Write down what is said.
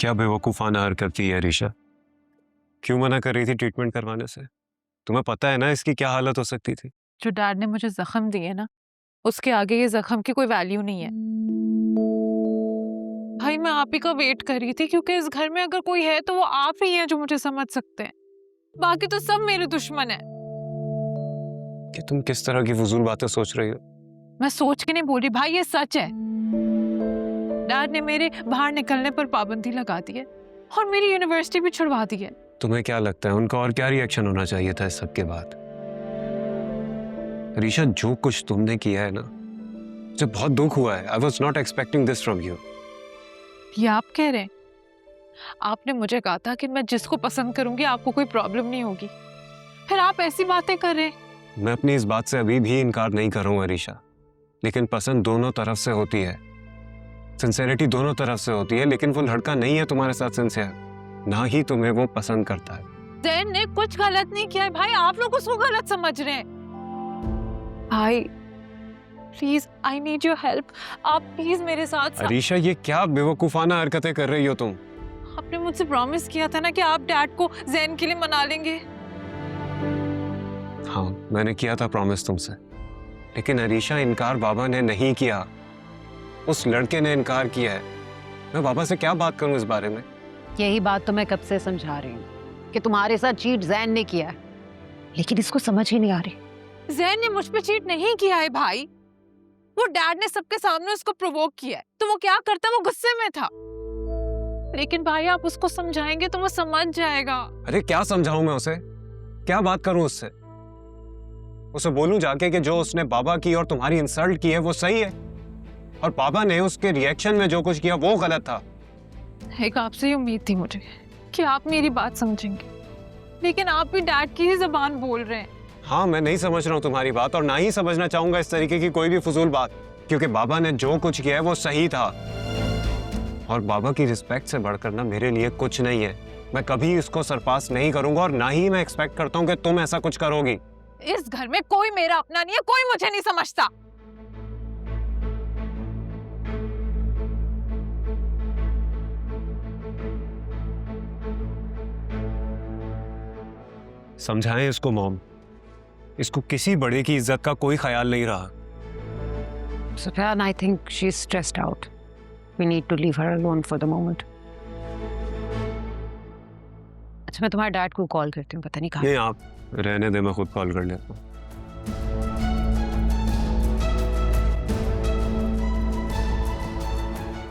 क्या बेवकूफ़ाना हरकत की है ऋषा। क्यों मना कर रही थी ट्रीटमेंट करवाने से? तुम्हें पता है ना इसकी क्या हालत हो सकती थी। जो डैड ने मुझे जख्म दिए ना, उसके आगे ये जख्म की कोई वैल्यू नहीं है। भाई मैं आप ही का वेट कर रही थी, क्योंकि इस घर में अगर कोई है तो वो आप ही हैं जो मुझे समझ सकते हैं। बाकी तो सब मेरे दुश्मन हैं। कि तुम किस तरह की फजूल बातें सोच रही हो। मैं सोच के नहीं बोल रही भाई, ये सच है। डैड ने मेरे बाहर निकलने पर पाबंदी लगा दी है और मेरी यूनिवर्सिटी भी छुड़वा दी है। तुम्हें क्या लगता है उनका और क्या रिएक्शन होना चाहिए था इस सब के बाद? ऋषा, जो कुछ तुमने किया है ना, मुझे बहुत दुख हुआ है। I was not expecting this from you. ये आप कह रहे हैं? आपने मुझे कहा था कि मैं जिसको पसंद करूंगी आपको कोई प्रॉब्लम नहीं होगी, फिर आप ऐसी बातें कर रहे हैं। मैं अपनी इस बात से अभी भी इनकार नहीं करूंगा ऋषा, लेकिन पसंद दोनों तरफ से होती है, सिंसेरिटी दोनों तरफ से होती है। लेकिन वो लड़का नहीं है तुम्हारे साथ सिंसियर, ना ही तुम्हें वो पसंद करता है। जैन ने कुछ गलत नहीं किया है भाई, आप लोग उसको गलत समझ रहे हैं। भाई please, I need your help. आप प्लीज मेरे साथ। ऋषा, ये क्या बेवकूफाना हरकतें कर रही हो तुम? आपने मुझसे प्रॉमिस किया था ना कि आप डैड को जैन के लिए मना लेंगे। हाँ, मैंने किया था प्रॉमिस तुमसे, लेकिन अरीशा, इनकार बाबा ने नहीं किया, उस लड़के ने इनकार किया है। मैं बाबा से क्या बात करूं इस बारे में? यही बात तो मैं कब से समझा रही हूँ कि तुम्हारे साथ चीट जैन ने किया है, लेकिन इसको समझ ही नहीं आ रही। जैन ने मुझ पे चीट नहीं किया है भाई, वो डैड ने सबके सामने उसको प्रोवोक किया है। तो वो क्या करता, वो गुस्से में था। लेकिन भाई आप उसको समझाएंगे तो वो समझ जाएगा। अरे क्या समझाऊं मैं उसे? क्या बात करूं उससे? उसे बोलूं जाके कि जो उसने बाबा की और तुम्हारी इंसल्ट की है वो सही है, और बाबा ने उसके रिएक्शन में जो कुछ किया वो गलत था। एक आपसे ही उम्मीद थी मुझे कि आप मेरी बात समझेंगे, लेकिन आप भी डैड की ही जबान बोल रहे हैं। हाँ, मैं नहीं समझ रहा हूँ तुम्हारी बात, और ना ही समझना चाहूंगा इस तरीके की कोई भी फजूल बात, क्योंकि बाबा ने जो कुछ किया है वो सही था, और बाबा की रिस्पेक्ट से बढ़कर ना मेरे लिए कुछ नहीं है। मैं कभी इसको सरपास नहीं करूंगा, और ना ही मैं एक्सपेक्ट करता हूँ कि तुम ऐसा कुछ करोगी। इस घर में कोई मेरा अपना नहीं है, कोई मुझे नहीं समझता। समझाएं इसको मॉम, इसको किसी बड़े की इज्जत का कोई ख्याल नहीं रहा। Sufyan, I think she's stressed out. We need to leave her alone for the moment. अच्छा, मैं तुम्हारे डैड को कॉल करती हूँ, पता नहीं कहाँ। नहीं, आप रहने दे, मैं खुद कॉल कर लेता हूँ।